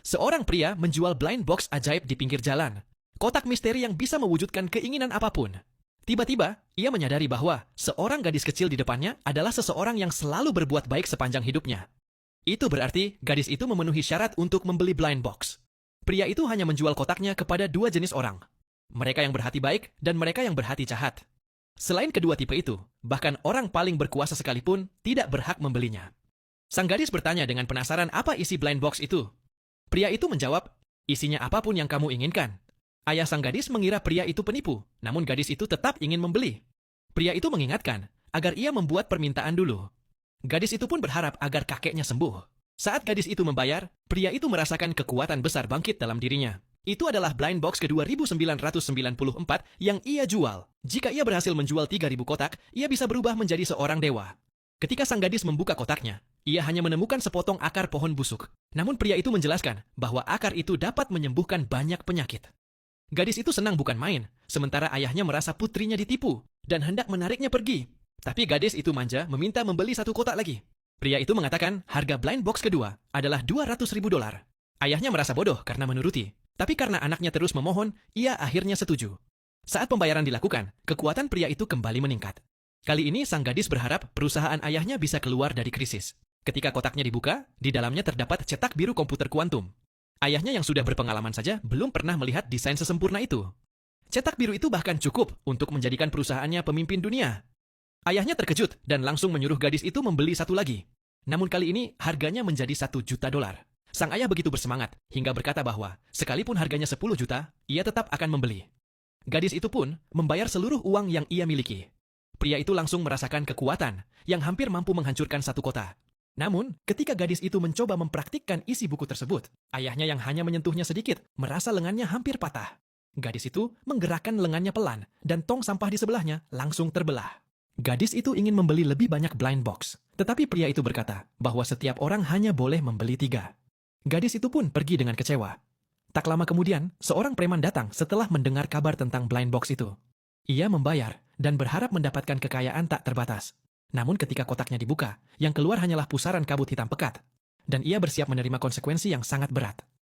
Seorang pria menjual blind box ajaib di pinggir jalan. Kotak misteri yang bisa mewujudkan keinginan apapun. Tiba-tiba, ia menyadari bahwa seorang gadis kecil di depannya adalah seseorang yang selalu berbuat baik sepanjang hidupnya. Itu berarti gadis itu memenuhi syarat untuk membeli blind box. Pria itu hanya menjual kotaknya kepada dua jenis orang. Mereka yang berhati baik dan mereka yang berhati jahat. Selain kedua tipe itu, bahkan orang paling berkuasa sekalipun tidak berhak membelinya. Sang gadis bertanya dengan penasaran apa isi blind box itu. Pria itu menjawab, isinya apapun yang kamu inginkan. Ayah sang gadis mengira pria itu penipu, namun gadis itu tetap ingin membeli. Pria itu mengingatkan agar ia membuat permintaan dulu. Gadis itu pun berharap agar kakeknya sembuh. Saat gadis itu membayar, pria itu merasakan kekuatan besar bangkit dalam dirinya. Itu adalah blind box ke-2994 yang ia jual. Jika ia berhasil menjual 3.000 kotak, ia bisa berubah menjadi seorang dewa. Ketika sang gadis membuka kotaknya, ia hanya menemukan sepotong akar pohon busuk. Namun pria itu menjelaskan bahwa akar itu dapat menyembuhkan banyak penyakit. Gadis itu senang bukan main, sementara ayahnya merasa putrinya ditipu dan hendak menariknya pergi. Tapi gadis itu manja meminta membeli satu kotak lagi. Pria itu mengatakan harga blind box kedua adalah $200.000. Ayahnya merasa bodoh karena menuruti. Tapi karena anaknya terus memohon, ia akhirnya setuju. Saat pembayaran dilakukan, kekuatan pria itu kembali meningkat. Kali ini sang gadis berharap perusahaan ayahnya bisa keluar dari krisis. Ketika kotaknya dibuka, di dalamnya terdapat cetak biru komputer kuantum. Ayahnya yang sudah berpengalaman saja belum pernah melihat desain sesempurna itu. Cetak biru itu bahkan cukup untuk menjadikan perusahaannya pemimpin dunia. Ayahnya terkejut dan langsung menyuruh gadis itu membeli satu lagi. Namun kali ini harganya menjadi $1 juta. Sang ayah begitu bersemangat hingga berkata bahwa sekalipun harganya 10 juta, ia tetap akan membeli. Gadis itu pun membayar seluruh uang yang ia miliki. Pria itu langsung merasakan kekuatan yang hampir mampu menghancurkan satu kota. Namun, ketika gadis itu mencoba mempraktikkan isi buku tersebut, ayahnya yang hanya menyentuhnya sedikit merasa lengannya hampir patah. Gadis itu menggerakkan lengannya pelan dan tong sampah di sebelahnya langsung terbelah. Gadis itu ingin membeli lebih banyak blind box, tetapi pria itu berkata bahwa setiap orang hanya boleh membeli 3. Gadis itu pun pergi dengan kecewa. Tak lama kemudian, seorang preman datang setelah mendengar kabar tentang blind box itu. Ia membayar dan berharap mendapatkan kekayaan tak terbatas. Namun ketika kotaknya dibuka, yang keluar hanyalah pusaran kabut hitam pekat. Dan ia bersiap menerima konsekuensi yang sangat berat.